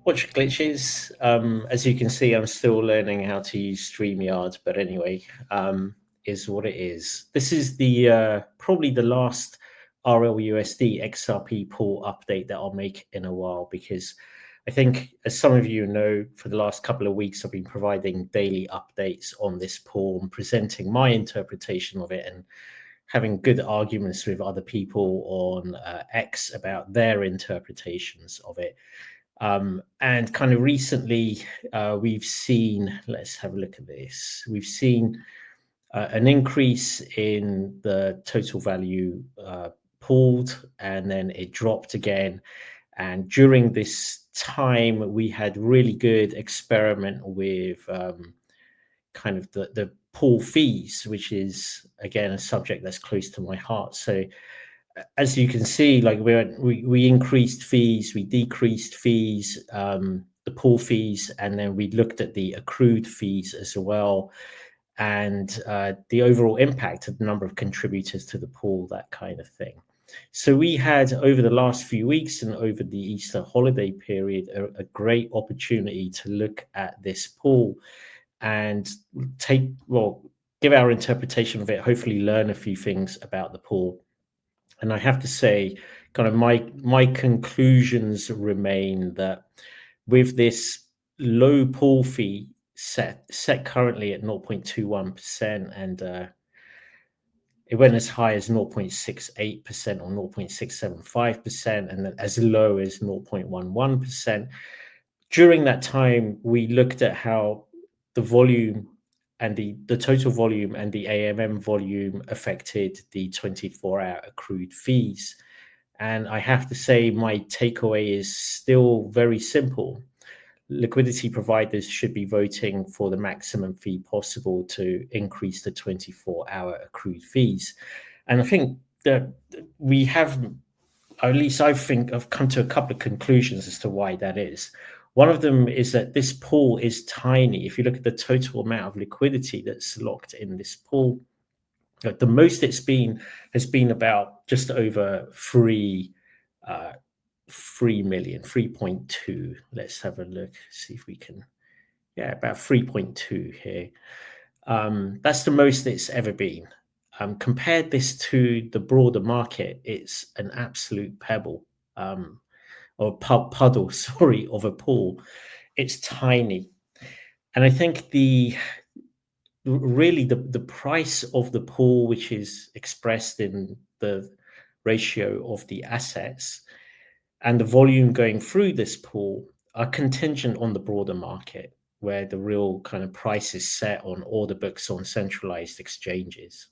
Watch glitches. As you can see, I'm still learning how to use StreamYard, but anyway, is what it is. This is the probably the last RLUSD XRP pool update that I'll make in a while, because I think, as some of you know, for the last couple of weeks, I've been providing daily updates on this pool and presenting my interpretation of it and having good arguments with other people on X about their interpretations of it. And kind of recently, we've seen, let's have a look at this. We've seen an increase in the total value pooled, and then it dropped again. And during this time, we had really good experiment with kind of the pool fees, which is, again, a subject that's close to my heart. So as you can see, like we increased fees, we decreased fees, the pool fees, and then we looked at the accrued fees as well, and the overall impact of the number of contributors to the pool, that kind of thing. So we had, over the last few weeks and over the Easter holiday period, a great opportunity to look at this pool and give our interpretation of it, hopefully learn a few things about the pool. And I have to say, kind of my conclusions remain that with this low pool fee set currently at 0.21%, and it went as high as 0.68% or 0.675%, and then as low as 0.11%. During that time, we looked at how the volume and the total volume and the AMM volume affected the 24-hour accrued fees. And I have to say, my takeaway is still very simple. Liquidity providers should be voting for the maximum fee possible to increase the 24-hour accrued fees. And I think that we have, at least I think, I've come to a couple of conclusions as to why that is. One of them is that this pool is tiny. If you look at the total amount of liquidity that's locked in this pool, the most it's been has been about just over 3 million, 3.2. Let's have a look, see if we can, yeah, about 3.2 here. That's the most it's ever been. Compared this to the broader market, it's an absolute pebble. Or puddle, sorry, of a pool. It's tiny. And I think the price of the pool, which is expressed in the ratio of the assets and the volume going through this pool, are contingent on the broader market, where the real kind of price is set on order books on centralized exchanges.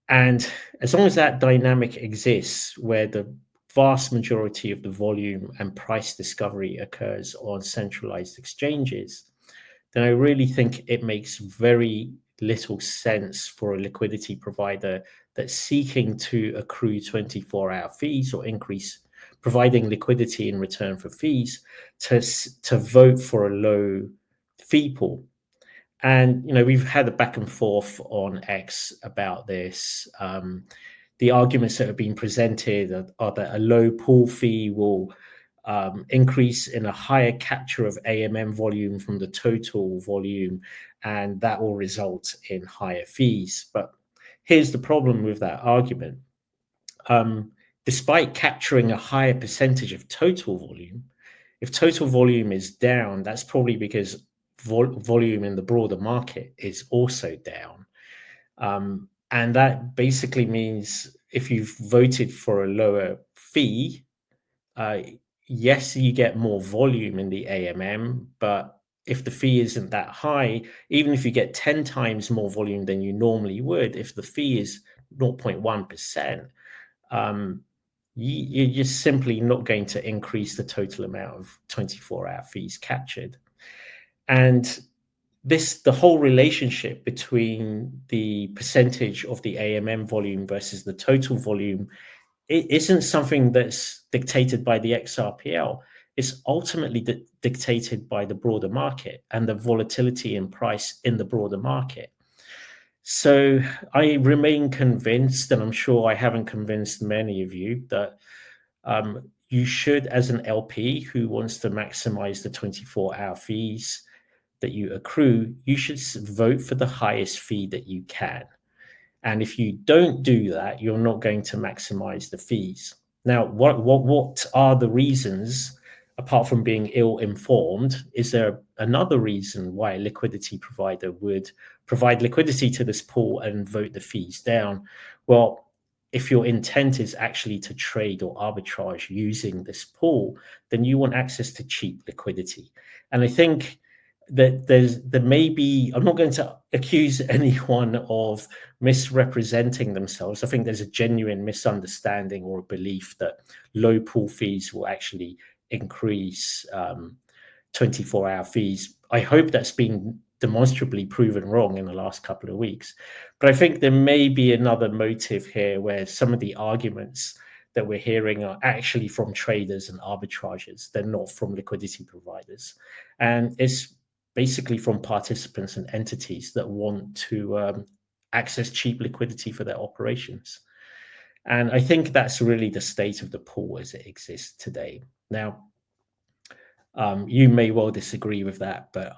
And as long as that dynamic exists, where the vast majority of the volume and price discovery occurs on centralized exchanges, then I really think it makes very little sense for a liquidity provider that's seeking to accrue 24-hour fees or providing liquidity in return for fees to vote for a low fee pool. And, we've had a back and forth on X about this. The arguments that have been presented are that a low pool fee will increase in a higher capture of AMM volume from the total volume, and that will result in higher fees. But here's the problem with that argument. Despite capturing a higher percentage of total volume, if total volume is down, that's probably because volume in the broader market is also down. And that basically means if you've voted for a lower fee, yes, you get more volume in the AMM, but if the fee isn't that high, even if you get 10 times more volume than you normally would, if the fee is 0.1%, you're just simply not going to increase the total amount of 24-hour fees captured. And the whole relationship between the percentage of the AMM volume versus the total volume, it isn't something that's dictated by the XRPL. It's ultimately dictated by the broader market and the volatility in price in the broader market. So I remain convinced, and I'm sure I haven't convinced many of you, that you should, as an LP who wants to maximize the 24-hour fees that you accrue, you should vote for the highest fee that you can. And if you don't do that, you're not going to maximize the fees. Now, what are the reasons, apart from being ill-informed? Is there another reason why a liquidity provider would provide liquidity to this pool and vote the fees down? Well, if your intent is actually to trade or arbitrage using this pool, then you want access to cheap liquidity. And I think that there may be, I'm not going to accuse anyone of misrepresenting themselves. I think there's a genuine misunderstanding or a belief that low pool fees will actually increase 24-hour fees. I hope that's been demonstrably proven wrong in the last couple of weeks. But I think there may be another motive here where some of the arguments that we're hearing are actually from traders and arbitrageurs. They're not from liquidity providers. And it's basically from participants and entities that want to access cheap liquidity for their operations. And I think that's really the state of the pool as it exists today. Now, you may well disagree with that, but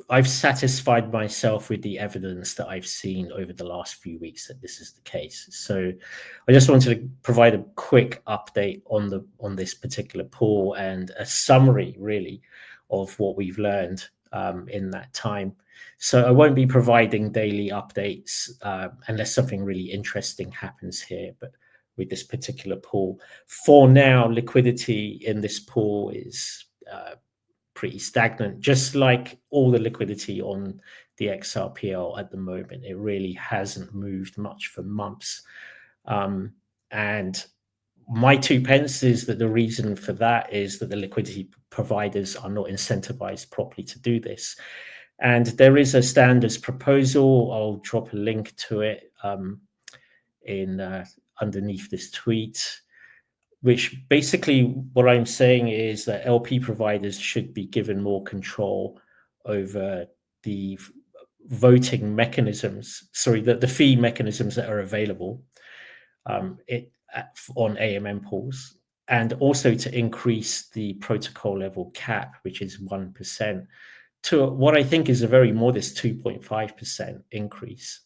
I've satisfied myself with the evidence that I've seen over the last few weeks that this is the case. So I just wanted to provide a quick update on this particular pool and a summary, really, of what we've learned in that time. So I won't be providing daily updates unless something really interesting happens here, but with this particular pool, for now, liquidity in this pool is pretty stagnant, just like all the liquidity on the XRPL at the moment. It really hasn't moved much for months. And my 2 pence is that the reason for that is that the liquidity providers are not incentivized properly to do this. And there is a standards proposal. I'll drop a link to it underneath this tweet, which basically what I'm saying is that LP providers should be given more control over the voting mechanisms, the fee mechanisms that are available on AMM pools, and also to increase the protocol level cap, which is 1%, to what I think is a very modest 2.5% increase.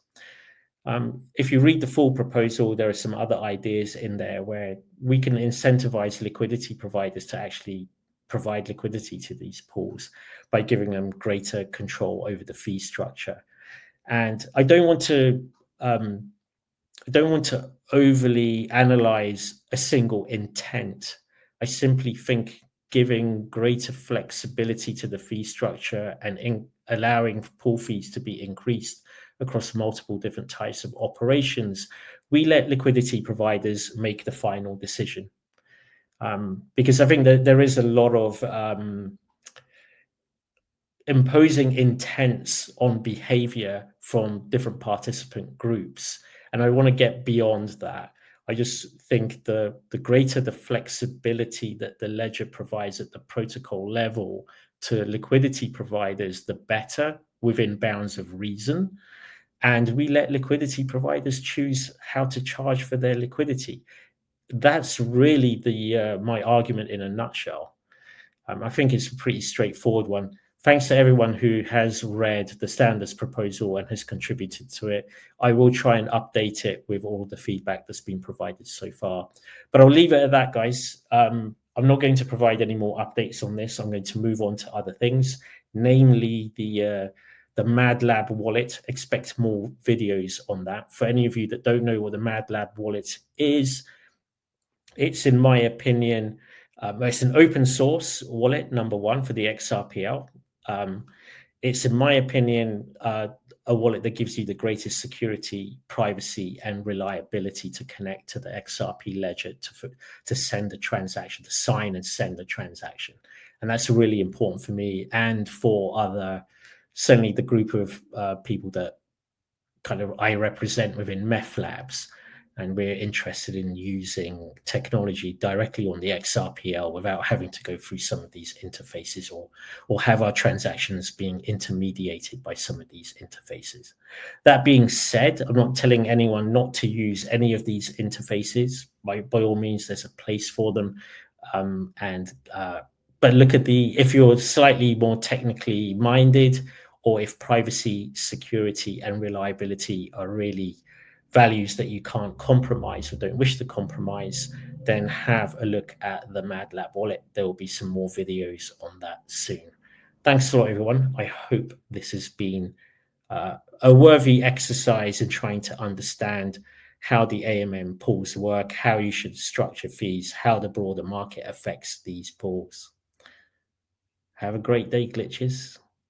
If you read the full proposal, there are some other ideas in there where we can incentivize liquidity providers to actually provide liquidity to these pools by giving them greater control over the fee structure. And I don't want to overly analyze a single intent. I simply think giving greater flexibility to the fee structure and allowing pool fees to be increased across multiple different types of operations, we let liquidity providers make the final decision. Because I think that there is a lot of imposing intents on behavior from different participant groups. And I want to get beyond that. I just think the greater the flexibility that the ledger provides at the protocol level to liquidity providers, the better, within bounds of reason. And we let liquidity providers choose how to charge for their liquidity. That's really my argument in a nutshell. I think it's a pretty straightforward one. Thanks to everyone who has read the standards proposal and has contributed to it. I will try and update it with all the feedback that's been provided so far. But I'll leave it at that, guys. I'm not going to provide any more updates on this. I'm going to move on to other things, namely the Mad Lab wallet. Expect more videos on that. For any of you that don't know what the Mad Lab wallet is, it's, in my opinion, it's an open source wallet, number one, for the XRPL. It's, in my opinion, a wallet that gives you the greatest security, privacy, and reliability to connect to the XRP ledger to send a transaction, to sign and send a transaction. And that's really important for me and for certainly the group of people that kind of I represent within Meth Labs. And we're interested in using technology directly on the XRPL without having to go through some of these interfaces or have our transactions being intermediated by some of these interfaces. That being said, I'm not telling anyone not to use any of these interfaces. By all means, there's a place for them. But look at if you're slightly more technically minded, or if privacy, security, and reliability are really values that you can't compromise or don't wish to compromise, then have a look at the Mad Lab wallet. There will be some more videos on that soon. Thanks a lot, everyone. I hope this has been a worthy exercise in trying to understand how the AMM pools work, how you should structure fees, how the broader market affects these pools. Have a great day, glitches.